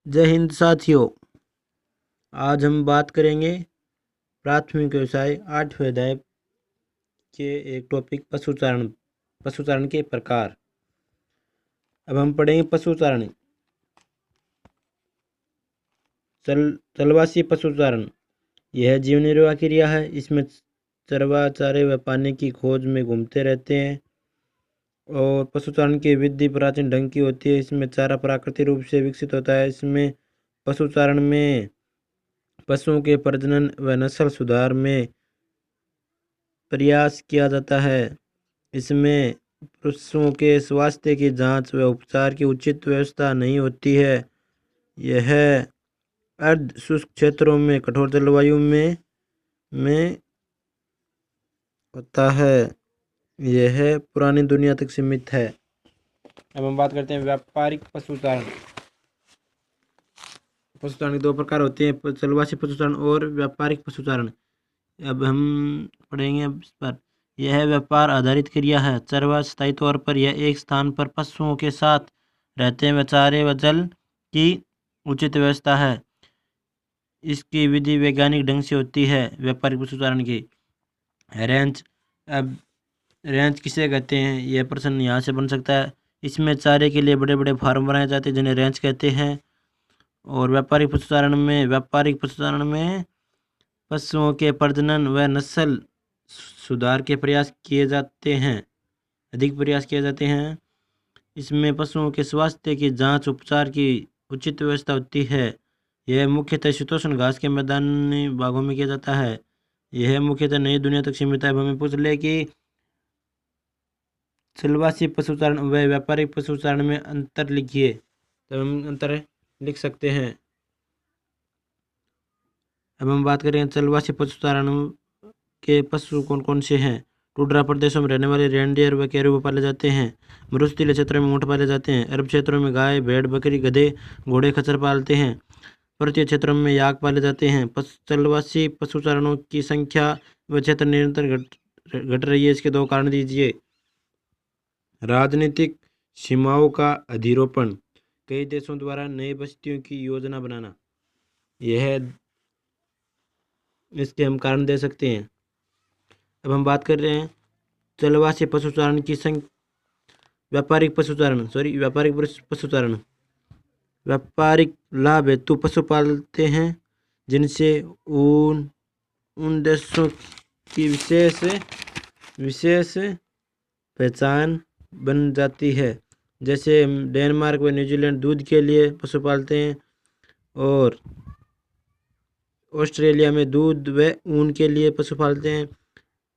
जय हिंद साथियों। आज हम बात करेंगे प्राथमिक व्यवसाय 8वें अध्याय के एक टॉपिक पशुचारण के प्रकार। अब हम पढ़ेंगे पशुचारण। चलवासी पशुचारण यह जीवन निर्वाह क्रिया है। इसमें चरवा चारे व पानी की खोज में घूमते रहते हैं और पशुचारण की विधि प्राचीन ढंग की होती है। इसमें चारा प्राकृतिक रूप से विकसित होता है। इसमें पशुचारण में पशुओं के प्रजनन व नस्ल सुधार में प्रयास किया जाता है। इसमें पशुओं के स्वास्थ्य की जांच व उपचार की उचित व्यवस्था नहीं होती है। यह अर्ध शुष्क क्षेत्रों में कठोर जलवायु में होता है। यह पुरानी दुनिया तक सीमित है। अब हम बात करते हैं व्यापारिक पशुचारण। पशुचारण के दो प्रकार होते हैं, चलवासी पशुचारण और व्यापारिक पशुचारण। अब हम पढ़ेंगे इस पर। यह व्यापार आधारित क्रिया है। चरवा स्थायी तौर पर यह एक स्थान पर पशुओं के साथ रहते हैं व चारे व जल की उचित व्यवस्था है। इसकी विधि वैज्ञानिक ढंग से होती है। व्यापारिक पशुचारण की रेंज। अब रेंज किसे कहते हैं, यह प्रश्न यहाँ से बन सकता है। इसमें चारे के लिए बड़े बड़े फार्म बनाए जाते हैं जिन्हें रेंज कहते हैं। और व्यापारिक पशुचारण में पशुओं के प्रजनन व नस्ल सुधार के प्रयास किए जाते हैं, अधिक प्रयास किए जाते हैं। इसमें पशुओं के स्वास्थ्य की जांच उपचार की उचित व्यवस्था होती है। यह मुख्यतः शीतोष्ण घास के मैदानी भागों में किया जाता है। यह मुख्यतः नई दुनिया तक सीमित है। अब हमें पूछ ले कि चलवासी पशुचारण व व्यापारिक पशुचारण में अंतर लिखिए, तब हम अंतर लिख सकते हैं। अब हम बात करें चलवासी पशुचारण के पशु कौन कौन से हैं। टुंड्रा प्रदेशों में रहने वाले रेनडियर व कैरुबो पाले जाते हैं। मरुस्थलीय क्षेत्रों में ऊँट पाले जाते हैं। अरब क्षेत्रों में गाय, भेड़, बकरी, गधे, घोड़े, खच्चर पालते हैं। पर्वतीय क्षेत्रों में याक पाले जाते हैं। चलवासी पशुचारणों की संख्या व क्षेत्र निरंतर घट रही है। इसके दो कारण दीजिए। राजनीतिक सीमाओं का अधिरोपण, कई देशों द्वारा नई बस्तियों की योजना बनाना, यह इसके हम कारण दे सकते हैं। अब हम बात कर रहे हैं चलवासी पशुचारण की व्यापारिक पशुचारण। व्यापारिक लाभ हेतु पशु पालते हैं जिनसे उन देशों की विशेष पहचान बन जाती है। जैसे डेनमार्क व न्यूजीलैंड दूध के लिए पशु पालते हैं और ऑस्ट्रेलिया में दूध व ऊन के लिए पशु पालते हैं।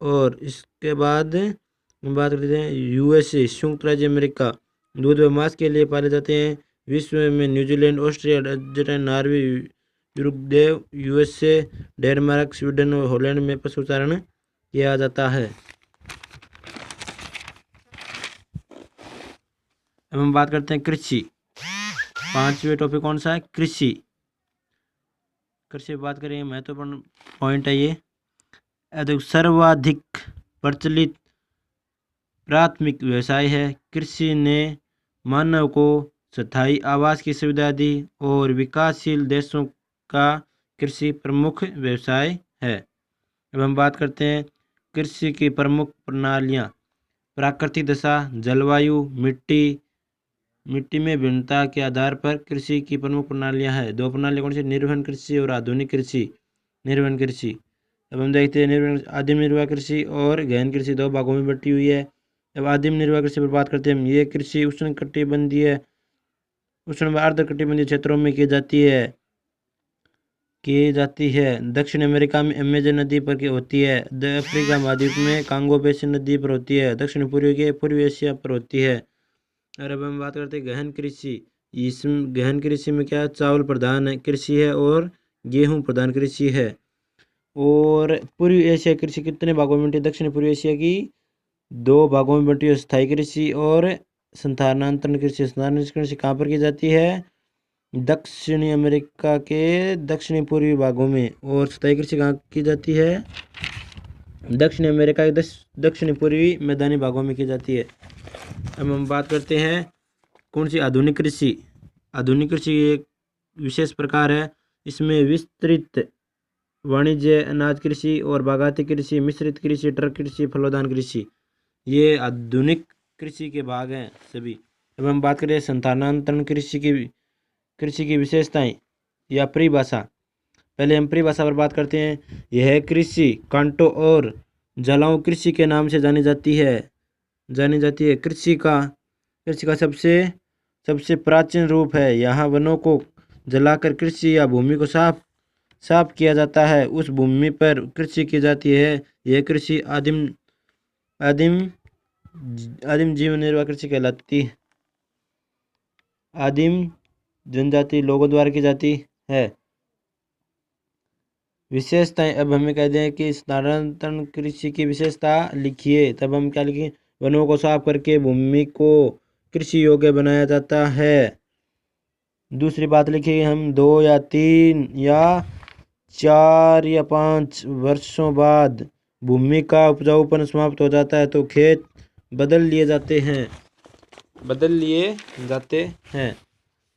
और इसके बाद हम बात करते हैं यूएसए, संयुक्त राज्य अमेरिका, दूध व मांस के लिए पाले जाते हैं। विश्व में New Zealand, Austria, Argentina, Norway, Uruguay, USA, Denmark, Sweden और हॉलैंड में पशुचारण किया जाता है। अब हम बात करते हैं कृषि। पांचवें टॉपिक कौन सा है, कृषि। कृषि बात करेंगे, महत्वपूर्ण पॉइंट है ये। सर्वाधिक प्रचलित प्राथमिक व्यवसाय है। कृषि ने मानव को स्थायी आवास की सुविधा दी और विकासशील देशों का कृषि प्रमुख व्यवसाय है। अब हम बात करते हैं कृषि की प्रमुख प्रणालियाँ। प्राकृतिक दशा, जलवायु, मिट्टी में भिन्नता के आधार पर कृषि की प्रमुख प्रणालियाँ हैं। दो प्रणाली कौन सी, निर्वहन कृषि और आधुनिक कृषि। निर्वहन कृषि, अब हम देखते हैं आदिम निर्वाह कृषि और गहन कृषि दो भागों में बटी हुई है। अब आदिम निर्वाह कृषि पर बात करते हैं हम। ये कृषि उष्ण व अर्धकटिबंधीय क्षेत्रों में की जाती है। दक्षिण अमेरिका में अमेजन नदी पर होती है। अफ्रीका महाद्वीप में कांगो बेसिन नदी पर होती है। दक्षिण पूर्वी एशिया पर होती है। और अब हम बात करते हैं गहन कृषि। गहन कृषि में क्या, चावल प्रधान कृषि है और गेहूं प्रधान कृषि है। और पूर्वी एशिया कृषि कितने भागों में बटी, दक्षिण पूर्वी एशिया की दो भागों में बटी है, स्थायी कृषि और स्थानांतरण कृषि। स्थानांतरण कृषि कहाँ पर की जाती है, दक्षिणी अमेरिका के दक्षिणी पूर्वी भागों में। और स्थायी कृषि कहाँ की जाती है, दक्षिण अमेरिका के दक्षिणी पूर्वी मैदानी भागों में की जाती है। अब हम बात करते हैं कौन सी, आधुनिक कृषि। आधुनिक कृषि विशेष प्रकार है। इसमें विस्तृत वाणिज्य, अनाज कृषि और बागायती कृषि, मिश्रित कृषि, ट्रक कृषि, फलोद्यान कृषि, ये आधुनिक कृषि के भाग हैं सभी। अब हम बात करें स्थानांतरण कृषि की विशेषताएं या परिभाषा। पहले हम परिभाषा पर बात करते हैं। यह कृषि कांटों और जलाओ कृषि के नाम से जानी जाती है। कृषि का सबसे प्राचीन रूप है। यहाँ वनों को जलाकर कृषि या भूमि को साफ किया जाता है, उस भूमि पर कृषि की जाती है। यह कृषि आदिम जीवन निर्वाह कृषि कहलाती है। आदिम जनजाति लोगों द्वारा की जाती है। विशेषताएं, अब हमें कह दें कि स्थानांतरण कृषि की विशेषता लिखिए, तब हम क्या लिखें? वनों को साफ करके भूमि को कृषि योग्य बनाया जाता है। दूसरी बात लिखिए हम 2 या 3 या 4 या 5 वर्षों बाद भूमि का उपजाऊपन समाप्त हो जाता है तो खेत बदल लिए जाते हैं।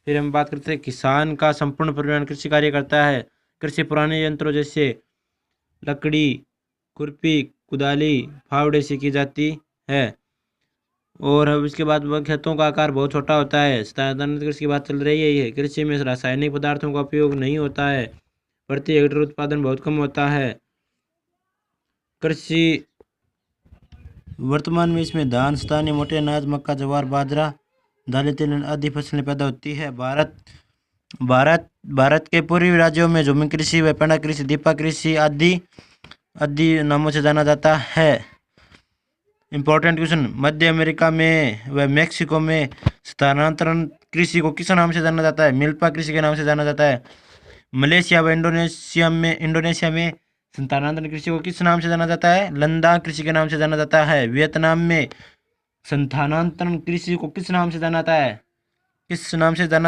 फिर हम बात करते हैं किसान का संपूर्ण परिवार कृषि कार्य करता है। कृषि पुराने यंत्रों जैसे लकड़ी, खुरपी, कुदाली, फावड़े से की जाती है। और अब इसके बाद वह खेतों का आकार बहुत छोटा होता है। स्थानांतरण कृषि की बात चल रही है। कृषि में रासायनिक पदार्थों का उपयोग नहीं होता है। प्रति हेक्टेयर उत्पादन बहुत कम होता है। कृषि वर्तमान में इसमें धान, स्थानीय मोटे अनाज, मक्का, ज्वार, बाजरा, दालें, तिल आदि फसलें पैदा होती है। भारत के पूर्वी राज्यों में झूमी कृषि, वेपना कृषि, दीपा कृषि आदि नामों से जाना जाता है। इम्पोर्टेंट क्वेश्चन, मध्य अमेरिका में व मेक्सिको में स्थानांतरण कृषि को किस नाम से जाना जाता है? मिल्पा कृषि के नाम से जाना जाता है। मलेशिया व इंडोनेशिया में स्थानांतरण कृषि को किस नाम से जाना जाता है? लंदा कृषि के नाम से जाना जाता है। वियतनाम में स्थानांतरण कृषि को किस नाम से जाना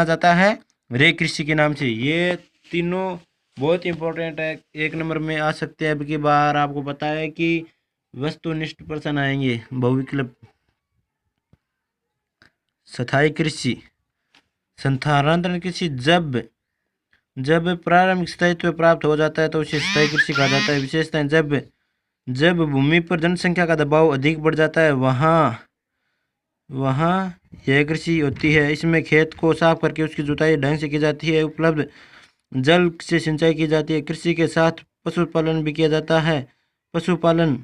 जाता है? रे कृषि के नाम से। ये तीनों बहुत इंपॉर्टेंट है, 1 नंबर में आ सकते हैं। अब की बार आपको पता है कि वस्तुनिष्ठ प्रश्न आएंगे। बहुविकल्प। स्थायी कृषि, स्थानांतरण कृषि जब प्रारंभिक स्थायित्व प्राप्त हो जाता है तो उसे स्थायी कृषि कहा जाता है। विशेषताएं, जब भूमि पर जनसंख्या का दबाव अधिक बढ़ जाता है वहाँ यह कृषि होती है। इसमें खेत को साफ करके उसकी जुताई ढंग से की जाती है। उपलब्ध जल से सिंचाई की जाती है। कृषि के साथ पशुपालन भी किया जाता है। पशुपालन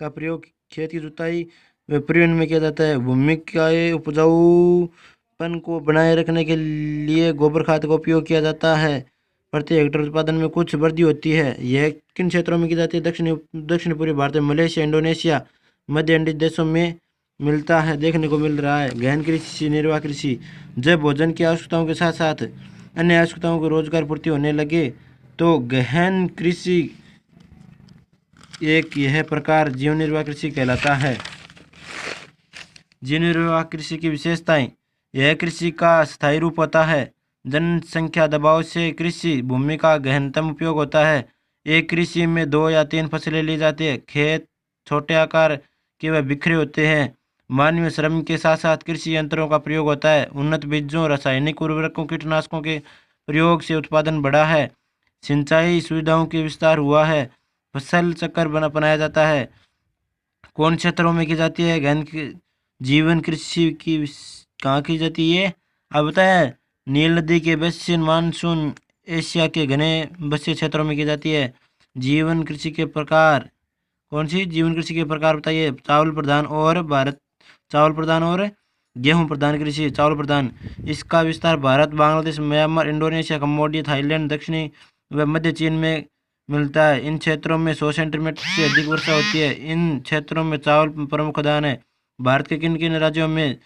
का प्रयोग खेत की जुताई व परिवहन में किया जाता है। भूमि के उपजाऊपन को बनाए रखने के लिए गोबर खाद का उपयोग किया जाता है। प्रति हेक्टेयर उत्पादन में कुछ वृद्धि होती है। यह किन क्षेत्रों में की जाती है? दक्षिण पूर्वी भारत में, मलेशिया, इंडोनेशिया, मध्य अंडीज देशों में मिलता है, देखने को मिल रहा है। गहन कृषि, निर्वाह कृषि, जब भोजन की आवश्यकताओं के साथ साथ अन्य आवश्यकताओं को रोजगार पूर्ति होने लगे तो गहन कृषि एक यह प्रकार जीवन निर्वाह कृषि कहलाता है। जीवन निर्वाह कृषि की विशेषताएं, यह कृषि का स्थायी रूप होता है। जनसंख्या दबाव से कृषि भूमि का गहनतम उपयोग होता है। एक कृषि में 2 या 3 फसलें ली जाती है। खेत छोटे आकार के व बिखरे होते हैं। मानवीय श्रम के साथ साथ कृषि यंत्रों का प्रयोग होता है। उन्नत बीजों, रासायनिक उर्वरकों, कीटनाशकों के प्रयोग से उत्पादन बढ़ा है। सिंचाई सुविधाओं के विस्तार हुआ है। फसल चक्र बनाया जाता है। कौन क्षेत्रों में की जाती है? जीवन कृषि की कहाँ की जाती है? अब बताया, नील नदी के बेसिन, मानसून, एशिया के घने बसे क्षेत्रों में की जाती है। जीवन कृषि के प्रकार, कौन सी जीवन कृषि के प्रकार बताइए? चावल प्रधान और गेहूं प्रधान कृषि। चावल प्रधान, इसका विस्तार Bharat, Bangladesh, Myanmar, Indonesia, Cambodia, Thailand, दक्षिणी व मध्य चीन में मिलता है। इन क्षेत्रों में 100 सेंटीमीटर से अधिक वर्षा होती है। इन क्षेत्रों में चावल प्रमुख खाद्यान्न है। भारत के किन किन राज्यों में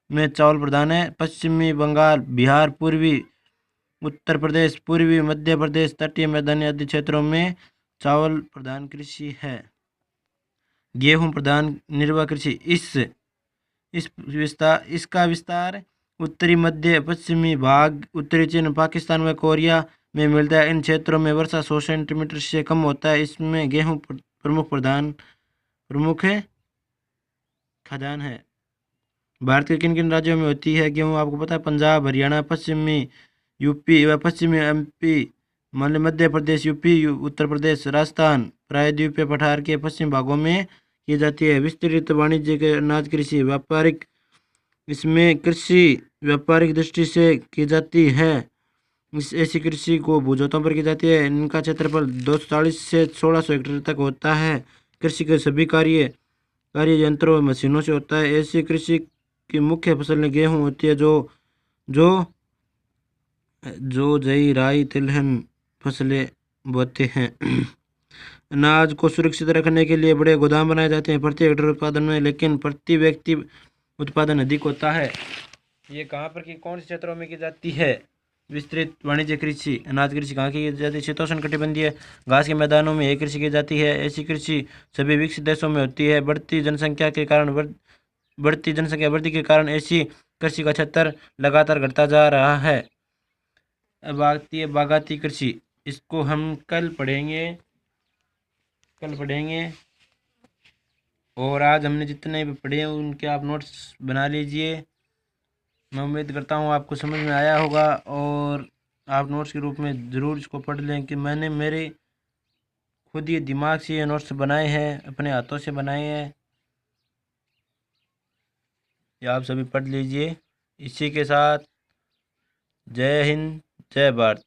चावल प्रधान है? पश्चिमी बंगाल, बिहार, पूर्वी उत्तर प्रदेश, पूर्वी मध्य प्रदेश, तटीय मैदानी आदि क्षेत्रों में चावल प्रधान कृषि है। गेहूं प्रधान निर्वाह कृषि, इसका विस्तार उत्तरी मध्य पश्चिमी भाग, उत्तरी चीन, पाकिस्तान व कोरिया में मिलता है। इन क्षेत्रों में वर्षा 100 सेंटीमीटर से कम होता है। इसमें गेहूं प्रमुख खाद्यान्न है। भारत के किन किन राज्यों में होती है गेहूँ? आपको पता है? पंजाब, हरियाणा, पश्चिमी यूपी व पश्चिमी एमपी, मध्य प्रदेश, यूपी, उत्तर प्रदेश, राजस्थान। प्रायद्वीपीय पठार के पश्चिम भागों में की जाती है। विस्तृत वाणिज्य के अनाज कृषि व्यापारिक, इसमें कृषि व्यापारिक दृष्टि से की जाती है। इस ऐसी कृषि को भूजोतों पर की जाती है। इनका क्षेत्रफल 240 से 1600 हेक्टेयर तक होता है। कृषि के सभी कार्य यंत्रों और मशीनों से होता है। ऐसी कृषि की मुख्य फसलें गेहूँ होती है, जो जो जई, राई, तिलहन फसलें बोते हैं। अनाज को सुरक्षित रखने के लिए बड़े गोदाम बनाए जाते हैं प्रति हेक्टेयर उत्पादन में, लेकिन प्रति व्यक्ति उत्पादन अधिक होता है। ये कहाँ पर की कौन से क्षेत्रों में की जाती है? विस्तृत वाणिज्य कृषि अनाज कृषि कहाँ की जाती है? शीतोष्ण कटिबंधीय घास के मैदानों में यह कृषि की जाती है। ऐसी कृषि सभी विकसित देशों में होती है। बढ़ती जनसंख्या वृद्धि के कारण ऐसी कृषि का क्षेत्र लगातार घटता जा रहा है। अब आती है बागायती कृषि। इसको हम कल पढ़ेंगे। और आज हमने जितने भी पढ़े हैं उनके आप नोट्स बना लीजिए। मैं उम्मीद करता हूँ आपको समझ में आया होगा और आप नोट्स के रूप में ज़रूर इसको पढ़ लें कि मैंने मेरे खुद ही दिमाग से ये नोट्स बनाए हैं, अपने हाथों से बनाए हैं। ये आप सभी पढ़ लीजिए। इसी के साथ जय हिंद, जय भारत।